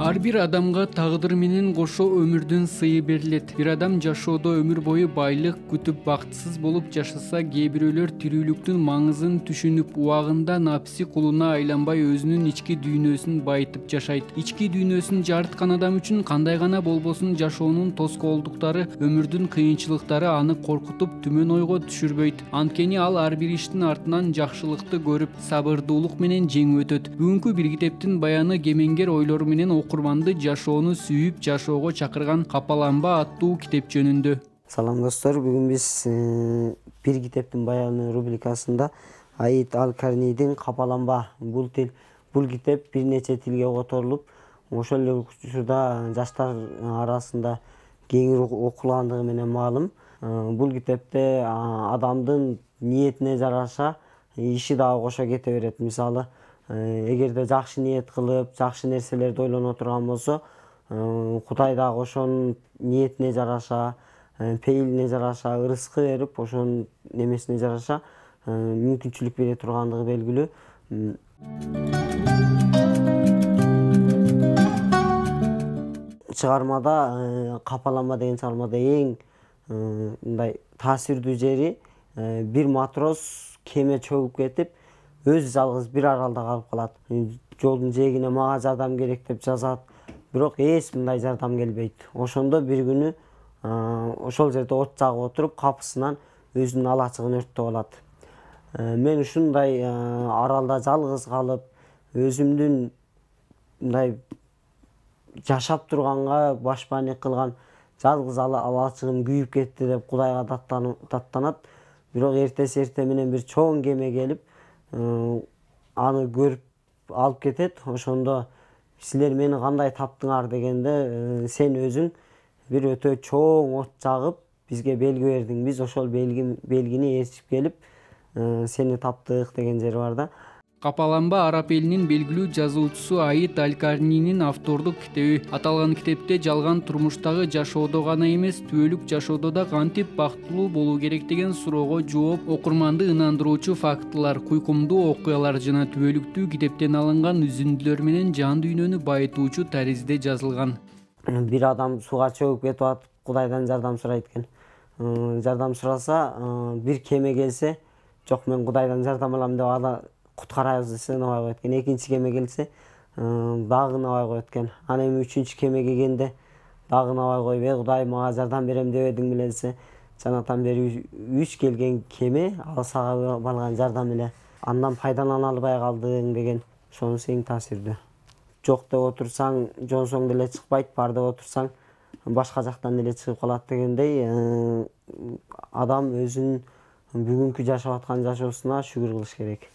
Ар бир адамга тагдыр менен кошо өмүрдүн сыйы берилет. Бир адам жашоодо өмүр бою байлык күтүп бактысыз болуп жашаса, кээ бирөөлөр тирүүлүктүн маңызын түшүнүп, убагында напси кулуна айланбай өзүнүн ички дүйнөсүн байытып жашайт. Ички дүйнөсүн жарыткан адам үчүн кандай гана болбосун жашоонун тоскоолдуктары, өмүрдүн кыйынчылыктары аны коркутуп, түмөн ойго түшүрбөйт. Анткени ал ар бир иштин артынан жакшылыкты көрүп, сабырдуулук менен жеңип өтөт. Бүгүнкү бир китептин баяны кемеңгер ойлору менен окурманды жашоону сүйүп жашоого чакырган «Капаланба» аттуу китеп жөнүндө. Салам достор, бүгүн биз бир китептин баяны рубрикасында Аид Аль-Карнийдин «Капаланба» бул китеп бир нече тилге которулуп, ошол эле учурда жаштар арасында кеңири окулгандыгы менен маалым. Бул китепте адамдын ниетине жараша иши дагы кошо кете берет. Мисалы, эгерде жакшы ниет кылып, жакшы нерселерди ойлоно турган болсо, Кудай дагы ошонун ниетине жараша, пейилине жараша ырыскы берип, ошонун немесине жараша мүмкүнчүлүк бере тургандыгы белгилүү. Чыгармада, «Капаланба» деген чыгармада эң мындай таасирдүү жери, бир матрос кеме чөгүп кетип, өзү жалгыз бир аралда калып калат. Жолдун жээгине мага жардам керек деп жазат, бирок эч мындай жардам келбейт. Ошондо бир күнү ошол жерде от жагып отуруп, капысынан өзүнүн алачыгын өрттөп алат. Мен ушундай аралда жалгыз калып, өзүмдүн мындай жашап турганга башпаанелик кылган жалгыз алачыгым күйүп кетти деп Кудайга даттанат. Бирок эртеси менен бир чоң кеме келип, аны көрүп алып кетет. Ошондо силер мени кандай таптыңар дегенде, сен өзүң бир өтө чоң от жагып бизге белги бердиң. Биз ошол белгини ээрчип келип, сени таптык деген жери бар да. «Капаланба» араб элинин белгилүү жазуучусу Аид Аль-Карнийдин автордук китеби. Аталган китепте жалган турмуштагы жашоодо гана эмес, түбөлүк жашоодо да кантип бактылуу болуу керек деген суроого жооп, окурманды ынандыруучу фактылар, куйкумдуу окуялар жана түбөлүктүү китептен алынган үзүндүлөр менен жан дүйнөнү байытуучу таризде жазылган. Бир адам сууга чөгүп кетип атып, Кудайдан жардам сурайт экен. Жардам сураса, бир кеме келсе, жок мен Кудайдан жардам алам деп аны куткарабыз десе ынабай коет экен. Экинчи кеме келсе, дагы ынабай коет экен. Анан эми үчүнчү кеме келгенде дагы ынабай коюп, Кудай мага жардам берем дебедиң беле десе, жанатан бери 3 келген кеме ал сага барган жардам эле. Андан пайдалана албай калдың деген ошонусу эң таасирдүү. Жок деп отурсаң, жонсоң деле чыкпайт, бар деп отурсаң, башка жактан деле чыгып калат дегендей, адам өзүнүн бүгүнкү жашап аткан жашоосуна шүгүр кылыш керек.